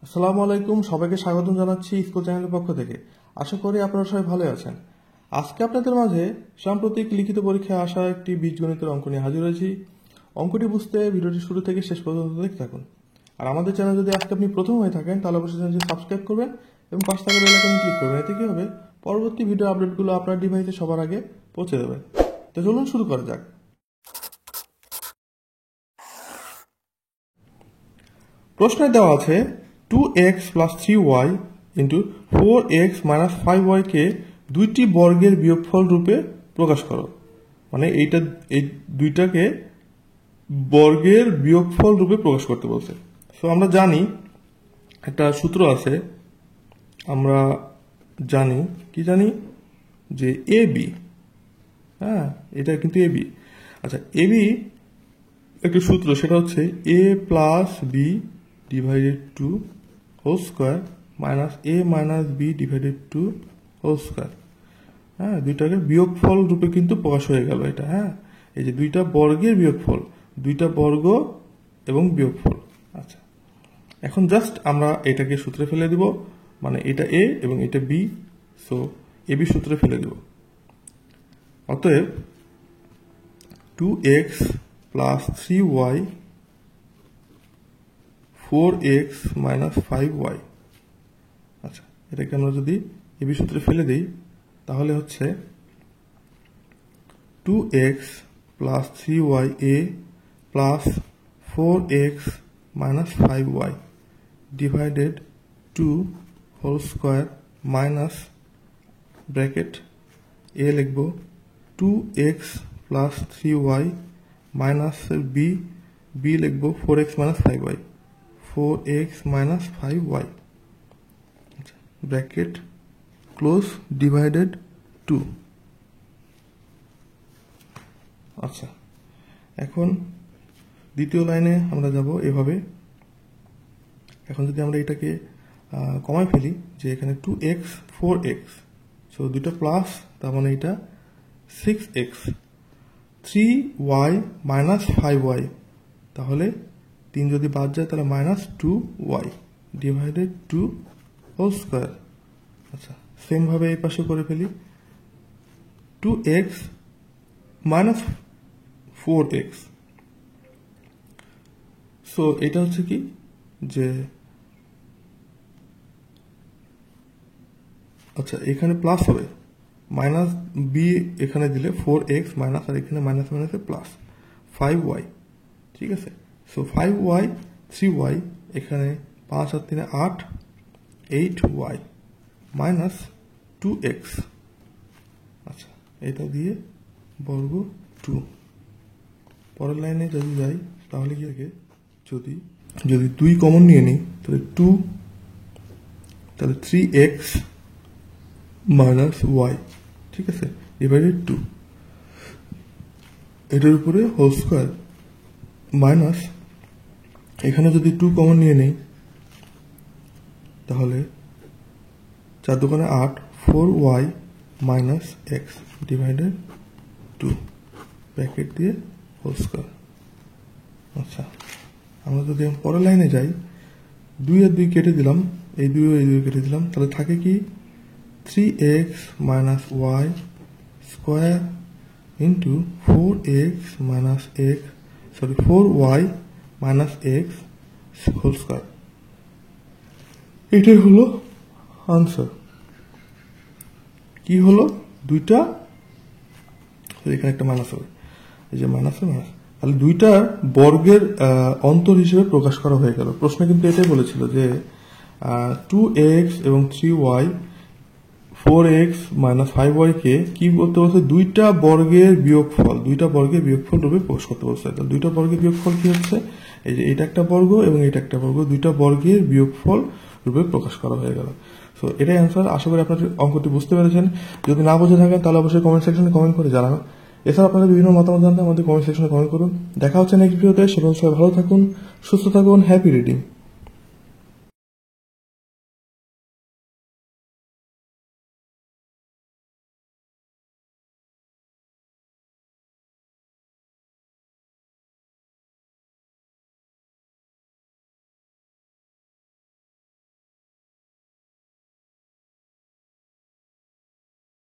আসসালামু আলাইকুম, সবাইকে স্বাগতম জানাচ্ছি স্কুল চ্যানেলের পক্ষ থেকে। আশা করি আপনারা সবাই ভালো আছেন। আজকে আপনাদের মাঝে সাম্প্রতিক লিখিত পরীক্ষায় আসা একটি বীজগণিতের অঙ্ক নিয়ে হাজির হয়েছি। অঙ্কটি বুঝতে ভিডিওটি শুরু থেকে শেষ পর্যন্ত দেখতে থাকুন। আর আমাদের চ্যানেল যদি আজকে আপনি প্রথম হয়ে থাকেন তাহলে অবশ্যই চ্যানেলটি সাবস্ক্রাইব করবেন এবং পাশে থাকা বেল আইকনে ক্লিক করবেন। এতে কি হবে, পরবর্তী ভিডিও আপডেটগুলো আপনার ডিভাইসে সবার আগে পৌঁছে দেবে। তো চলুন শুরু করা যাক। প্রশ্নে দেওয়া আছে 2x plus 3y into 4x minus 5y কে দুইটি বর্গের বিয়োগফল রূপে প্রকাশ করো। মানে এই দুইটাকে বর্গের বিয়োগফল রূপে প্রকাশ করতে বলছে। সো আমরা জানি একটা সূত্র আছে, আমরা জানি যে এ বি, হ্যাঁ এটা কিন্তু এ বি। আচ্ছা, এ বি একটা সূত্র, সেটা হচ্ছে a plus b divided two whole square minus a minus b divided two whole square. হ্যাঁ, দুইটাকে বিয়োগফল রূপে কিন্তু প্রকাশ হয়ে গেল এটা। হ্যাঁ, এই যে দুইটা বর্গের বিয়োগফল, দুইটা বর্গ এবং বিয়োগফল। আচ্ছা, এখন জাস্ট আমরা এটাকে সূত্রে ফেলে দিব, মানে এটা এ এবং এটা বি, সো এ বি সূত্রে ফেলে দিব। অতএব 2x plus 3y 4x minus 5y। আচ্ছা, এটাকে আমরা যদি এবি সূত্রে ফেলে দিই তাহলে হচ্ছে 2x plus 3ya plus 4x minus 5y divided 2 whole square minus bracket a লিখব 2x plus 3y minus b লিখব 4x minus 5y 4x minus 5y bracket close divided 2। আচ্ছা, এখন দ্বিতীয় লাইনে আমরা যাব এভাবে। এখন যদি আমরা এটাকে কমায় ফেলি, যে এখানে 2x 4x, সো দুটো প্লাস, তার মানে এটা 6x 3y মাইনাস 5y, তাহলে 3 যদি বাদ যায় তাহলে minus 2y divided 2 whole square. আচ্ছা, সেম ভাবে এই পাশে করে ফেলি 2x মাইনাস 4x। সো এটা হচ্ছে কি, যে আচ্ছা এখানে প্লাস হবে, মাইনাস বি এখানে দিলে 4x মাইনাস, আর এখানে মাইনাস মাইনাসে প্লাস 5y। ঠিক আছে, সো 5y 3y, এখানে 5 আর 3 8, 8y মাইনাস 2x। আচ্ছা, এটা দিয়ে বর্গ 2। পরের লাইনে যদি যাই তাহলে কি আগে যদি 2 কমন নিয়ে নিই তাহলে 2, তাহলে 3x মাইনাস y, ঠিক আছে, ডিভাইডেড 2, এটার উপরে হোল স্কোয়ার মাইনাস, এখানে যদি 2 কমন নিয়ে নেই তাহলে 4 দোকানে 8, 4y minus x divided 2 bracket দিয়ে হোল স্কোয়ার। আচ্ছা, আমরা যদি পরের লাইনে যাই, 2 আর 2 কেটে দিলাম, এই 2 এই 2 কেটে দিলাম, তাহলে থাকে কি 3x minus y square into 4x minus x, sorry 4y minus x whole square. এটাই হলো আনসার। কি হলো, দুইটা, এখানে একটা মাইনাস হবে, এই যে মাইনাস মাইনাস, তাহলে দুইটার বর্গের অন্তর হিসেবে প্রকাশ করা হয়ে গেল। প্রশ্ন কিন্তু এটাই বলেছিল যে 2x এবং 3y 4x মাইনাস 5y কে কি বলতে বলছে, দুইটা বর্গের বিয়োগফল রূপে প্রকাশ করতে বলছে। তাহলে দুইটা বর্গের বিয়োগফল কি হচ্ছে, এই যে এটা একটা বর্গ এবং এটা একটা বর্গ, দুইটা বর্গের বিয়োগফল রূপে প্রকাশ করা হয়ে গেল। সো এটাই অ্যান্সার। আশা করি আপনাদের অঙ্কটি বুঝতে পেরেছেন। যদি না বুঝে থাকেন তাহলে অবশ্যই কমেন্ট সেকশনে কমেন্ট করে জানাবেন। এছাড়া আপনাদের বিভিন্ন মতামত জানতে আমাদের কমেন্ট সেকশনে কমেন্ট করুন। দেখা হচ্ছে নেক্সট ভিডিওতে। সবাই ভালো থাকুন, সুস্থ থাকুন, হ্যাপি রিডিং।